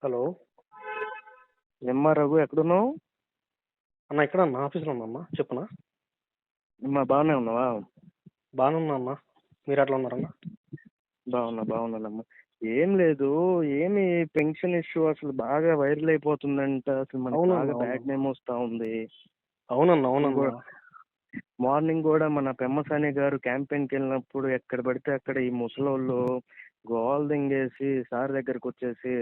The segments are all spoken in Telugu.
హలో ఏమ్మా రఘు ఎక్కడున్నావు? అన్న ఇక్కడ అన్న ఆఫీస్లో ఉన్నా చెప్పునా. అమ్మా బాగానే ఉన్నావా? బాగానే ఉన్నా అన్న, మీరు ఎట్లా ఉన్నారన్న? బాగున్నానమ్మా. ఏం లేదు, ఏమి పెన్షన్ ఇష్యూ అసలు బాగా వైరల్ అయిపోతుందంట. అసలు మనకి బాగా బ్యాడ్ నేమ్ వస్తూ ఉంది. అవునన్నా. మార్నింగ్ కూడా మన పెమ్మసాని గారు క్యాంపెయిన్కి వెళ్ళినప్పుడు ఎక్కడ పడితే అక్కడ ఈ ముసలోళ్ళు గోల్ దింగేసి సార్ దగ్గరకు వచ్చేసి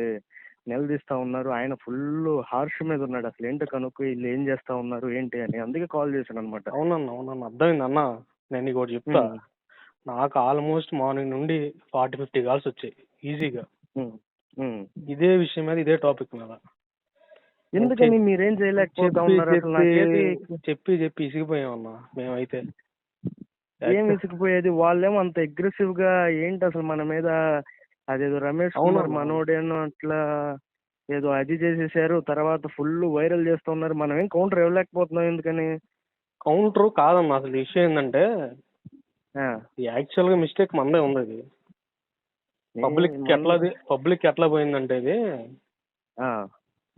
నిలదీస్తా ఉన్నారు. ఆయన ఫుల్ హార్ష్ మీద ఉన్నాడు. అసలు ఏంటో కనుక్కు వీళ్ళు ఏం చేస్తా ఉన్నారు ఏంటి అని, అందుకే కాల్ చేశాను అనమాట. అవునన్నా అర్థమైంది అన్న. నేను నీకు ఒకటి చెప్తా. నాకు ఆల్మోస్ట్ మార్నింగ్ నుండి 40-50 కాల్స్ వచ్చాయి ఈజీగా ఇదే విషయం మీద, ఇదే టాపిక్ మీద. ఎందుకని మీరేం చేయలేకపోతా ఉన్నారు? చెప్పి ఇసిగిపోయామన్నా మేమైతే. ఏం ఇసిగిపోయేది? వాళ్ళేమో అంత అగ్రెసివ్ గా ఏంటి అసలు మన మీద? అదేదో రమేష్ కుమార్ మనోడేనో అట్లా ఏదో అది చేసేసారు, తర్వాత ఫుల్ వైరల్ చేస్తున్నారు. మనం ఏం కౌంటర్ ఇవ్వలేకపోతున్నాం. ఎందుకని? కౌంటర్ కాదమ్మా, అసలు విషయం ఏంటంటే యాక్చువల్ గా మిస్టేక్ మనదే ఉంది. అది పబ్లిక్ ఎట్లా పోయిందంటే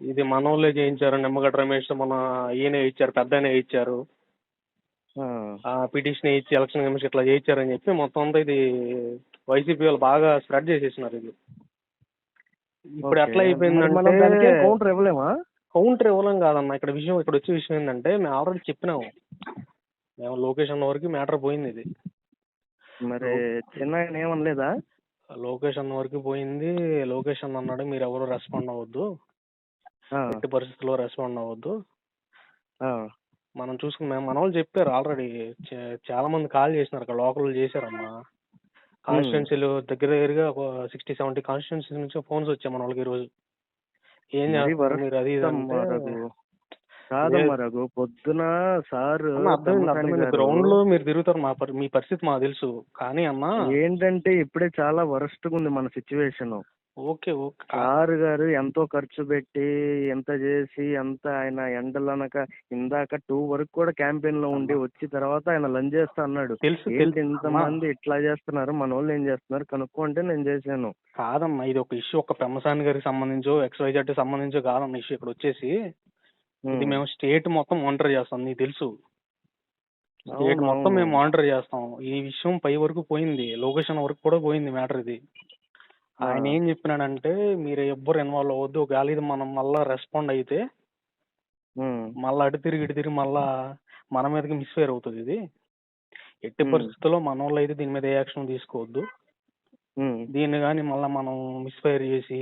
ఇది మన వాళ్ళే చేయించారు. నిమ్మగడ్డ రమేష్ మన ఈయన ఇచ్చారు, పెద్ద ఆయన ఇచ్చారు, పిటిషన్ ఇచ్చి ఎలక్షన్ కమిషన్ ఇట్లా చేయించారని చెప్పి మొత్తం అంతా ఇది వైసీపీ వాళ్ళు బాగా స్ప్రెడ్ చేసేసినారు. ఇది ఇప్పుడు ఎట్లా అయిపోయిందంటే కౌంటర్ ఇవ్వలేమా? కౌంటర్ ఇవ్వలేం కాదన్న. ఇక్కడ వచ్చే విషయం ఏంటంటే మేము ఆల్రెడీ చెప్పినాము, మేము లొకేషన్ వరకు మ్యాటర్ పోయింది. ఇది మరి చిన్న ఏమనలేదా? లొకేషన్ వరకు పోయింది. లొకేషన్ అన్నాడు మీరు ఎవరు రెస్పాండ్ అవ్వద్దు, ఎట్టి పరిస్థితుల్లో రెస్పాండ్ అవ్వద్దు, మనం చూసుకున్నాం. మన వాళ్ళు చెప్పారు ఆల్రెడీ. చాలా మంది కాల్ చేసినారు, అక్కడ లోకల్ చేశారమ్మా. కాన్స్టిట్యున్సీలు దగ్గరగా 60-70 కాన్స్టిట్యున్సీ నుంచి ఫోన్స్ వచ్చాయి మన వాళ్ళకి ఈ రోజు. ఏం చేస్తారు మీరు అది కాదమ్మా రఘు, పొద్దున సార్ గ్రౌండ్ లో మీరు తిరుగుతారు, మీ పరిస్థితి మాకు తెలుసు. కానీ అమ్మా ఏంటంటే ఇప్పుడే చాలా వరస్ట్ గా ఉంది మన సిచ్యువేషన్. ఓకే సార్ గారు ఎంతో ఖర్చు పెట్టి ఎంత చేసి అంత ఆయన ఎండలనక ఇందాక 2 వరకు కూడా క్యాంపెయిన్ లో ఉండి వచ్చి తర్వాత ఆయన లంచ్ చేస్తా అన్నాడు. ఇంతమంది ఇట్లా చేస్తున్నారు, మన వాళ్ళు ఏం చేస్తున్నారు కనుక్కుంటే నేను చేశాను. కాదమ్మా, ఇది ఒక ఇష్యూ ఒక పెమ్మసాని గారికి సంబంధించో XYZ సంబంధించో కాదమ్మా ఇష్యూ. ఇక్కడ వచ్చేసి ఇది మేము స్టేట్ మొత్తం మానిటర్ చేస్తాం, నీకు తెలుసు. స్టేట్ మొత్తం మేము మానిటర్ చేస్తాం. ఈ విషయం పై వరకు పోయింది, లొకేషన్ వరకు కూడా పోయింది మ్యాటర్. ఇది ఆయన ఏం చెప్పినాడంటే మీరు ఎవ్వరు ఇన్వాల్వ్ అవ్వద్దు, ఒకవేళ ఇది మనం మళ్ళా రెస్పాండ్ అయితే మళ్ళీ అటు తిరిగి మళ్ళా మన మీదకి మిస్ఫైర్ అవుతుంది. ఇది ఎట్టి పరిస్థితుల్లో మన వాళ్ళు అయితే దీని మీద ఏ యాక్షన్ తీసుకోవద్దు. దీన్ని కానీ మళ్ళీ మనం మిస్ఫైర్ చేసి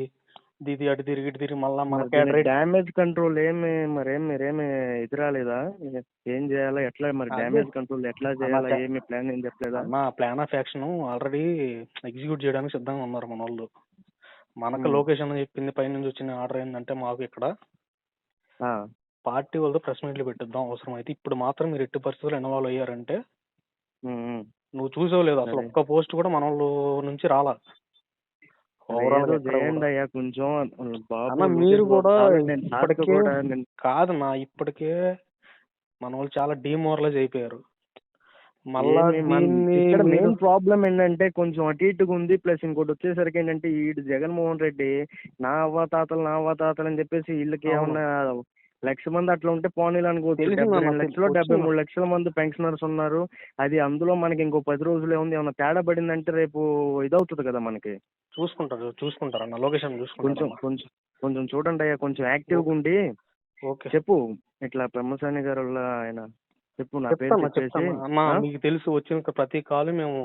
ఇది అటు తిరిగి మళ్ళీ మన డ్యామేజ్ కంట్రోల్ మీరేమి ఎదురాలేదా? ఏం చేయాలా, ఎట్లా మరి డ్యామేజ్ కంట్రోల్ ఎట్లా చేయాలా, ఏమి ప్లాన్ ఏం చెప్పలేదా? Plan of action already execute చేయడానికి సిద్ధంగా ఉన్నారు మన వాళ్ళు. మనకు లొకేషన్ చెప్పింది పైనుంచి వచ్చిన ఆర్డర్ ఏంటంటే మాకు ఇక్కడ పార్టీ వాళ్ళతో ప్రెస్ మీట్లు పెట్టిద్దాం అవసరం అయితే. ఇప్పుడు మాత్రం మీరు ఎట్టి పరిస్థితుల్లో ఇన్వాల్వ్ అయ్యారంటే నువ్వు చూసావు అసలు ఒక్క పోస్ట్ కూడా మన వాళ్ళు నుంచి రాలా. మీరు కూడా కాదన్నా, ఇప్పటికే మన వాళ్ళు చాలా డిమోరలైజ్ అయిపోయారు. మళ్ళా ఇక్కడ మెయిన్ ప్రాబ్లం ఏంటంటే కొంచెం అటు ఇటుగా ఉంది. ప్లస్ ఇంకోటి వచ్చేసరికి ఏంటంటే ఈ జగన్మోహన్ రెడ్డి నా అవ్వతాతలు అని చెప్పేసి వీళ్ళకి ఏమన్నా 1,00,000 మంది అట్లా ఉంటే పోనీలు అనుకోవచ్చు. 72 లక్షలు 73 లక్షల మంది పెన్షనర్స్ ఉన్నారు. అది అందులో మనకి ఇంకో 10 రోజులే ఉంది. ఏమన్నా తేడా పడిందంటే రేపు ఇదవుతుంది కదా మనకి. చూసుకుంటారు అన్న, లొకేషన్ కొంచెం చూడండి అయ్యా, కొంచెం యాక్టివ్గా ఉండి చెప్పు. ఇట్లా పెమ్మసాని గారు ఆయన చెప్పు, నా పేరు చెప్పేసి. మీకు తెలుసు వచ్చిన ప్రతి కాల్ మేము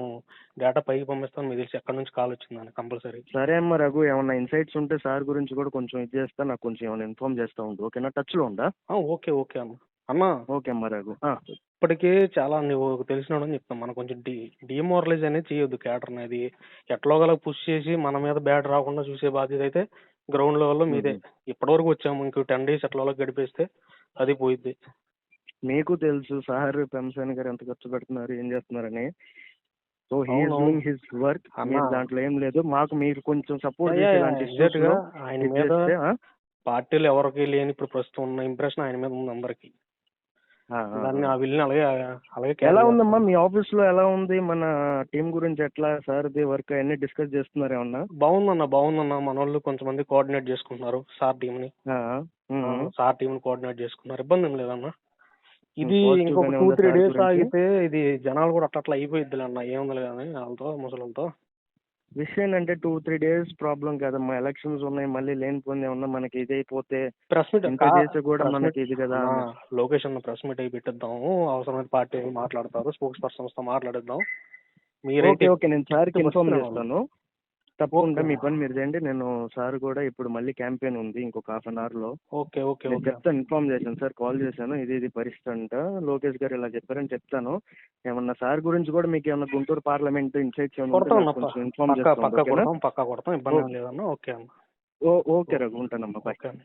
డేటా పైకి పంపిస్తాం. మీకు తెలుసు ఎక్కడి నుంచి కాల్ వచ్చిందని కంపల్సరీ. సరే అమ్మ రఘు, ఏమన్నా ఇన్సైట్స్ ఉంటే సార్ గురించి కూడా కొంచెం ఇది చేస్తా, నాకు కొంచెం ఏమైనా ఇన్ఫార్మ్ చేస్తా ఉండు. ఓకేనా? టచ్ లో ఉందా? ఓకే అన్న. ఓకే అమ్మ రఘు. ఇప్పటికే చాలా నువ్వు తెలిసినాడని చెప్తాం. మనం కొంచెం డిమోరలైజ్ అనేది చేయొద్దు క్యాడర్ అనేది. ఎట్లోగలా పుష్ చేసి మన మీద బ్యాడ్ రాకుండా చూసే బాధ్యత అయితే గ్రౌండ్ లెవెల్లో మీదే. ఇప్పటివరకు వచ్చాము, ఇంకో 10 days ఎట్లా గడిపేస్తే అది పోయిద్ది. మీకు తెలుసు సార్ పెమ్మసాని గారు ఎంత ఖర్చు పెడుతున్నారు, ఏం చేస్తున్నారని. So he's doing his work. దాంట్లో ఏం లేదు. మాకు మీరు కొంచెం సపోర్ట్ చేసేలాంటి ఆయన మీద పార్టీలు ఎవరికి లేని ఇప్పుడు ప్రస్తుతం ఉన్న ఇంప్రెషన్ ఆయన మీద ఉంది అందరికి. దాన్ని ఆ బిల్ని అలాగే అలాగే ఎలా carry ఉందమ్మా చేస్తాం. మీ ఆఫీస్ లో, ఎలా ఉంది మన టీం గురించి, ఎట్లా సార్ది వర్క్ అన్ని డిస్కస్ చేస్తున్నారు ఏమన్నా? బాగుందన్న మన వాళ్ళు కొంతమంది కోఆర్డినేట్ చేసుకుంటున్నారు సార్ టీంని. సార్ టీంని కోఆర్డినేట్ చేసుకున్నారు, ఇబ్బంది ఏం లేదన్న. ఇది పాజిటివ్ ఇంకొక గానే 2-3 ఉందా సార్ డేస్ గురించి? ఆగితే ఇది జనాలు కూడా అట్లా అయిపోయిద్దిలే అన్న, ఏముంది కానీ వాళ్ళతో ముసలితో. విషయం ఏంటంటే 2-3 డేస్ ప్రాబ్లం కాదమ్మా, ఎలక్షన్స్ ఉన్నాయి, మళ్ళీ లేనిపోయింది ఏమన్నా మనకి ఇది అయిపోతే ప్రెస్ మీట్ ఇంత చేసి కూడా మనకి ఇది కదా. లొకేషన్ ప్రెస్ మీట్ అయి పెట్టిద్దాము, అవసరమైన పార్టీ మాట్లాడతారు, స్పోక్స్ పర్సన్స్ తో మాట్లాడిద్దాం. ఓకే నేను సార్కి ఇన్ఫార్మ్ చేస్తాను. తప్పకుండా ఓకే. మీ పని మీరు చేయండి. నేను సార్ కూడా ఇప్పుడు మళ్ళీ క్యాంపెయిన్ ఉంది ఇంకొక హాఫ్ అన్ అవర్ లో. ఓకే నేను చెప్తాను, ఇన్ఫార్మ్ చేశాను సార్, కాల్ చేశాను, ఇది పరిస్థితి అంట, లోకేష్ గారు ఇలా చెప్పారని చెప్తాను. ఏమన్నా సార్ గురించి కూడా మీకు ఏమన్నా గుంటూరు పార్లమెంట్ ఇన్సైట్స్ కొంచెం ఇన్ఫార్మ్ చేస్తాను. పక్కా కొడతాం, ఇబ్బంది ఏం లేదన్న. ఓకే అన్న. ఓకే రఘు, ఉంటానమ్మా, బాయ్. ఓకే అన్న.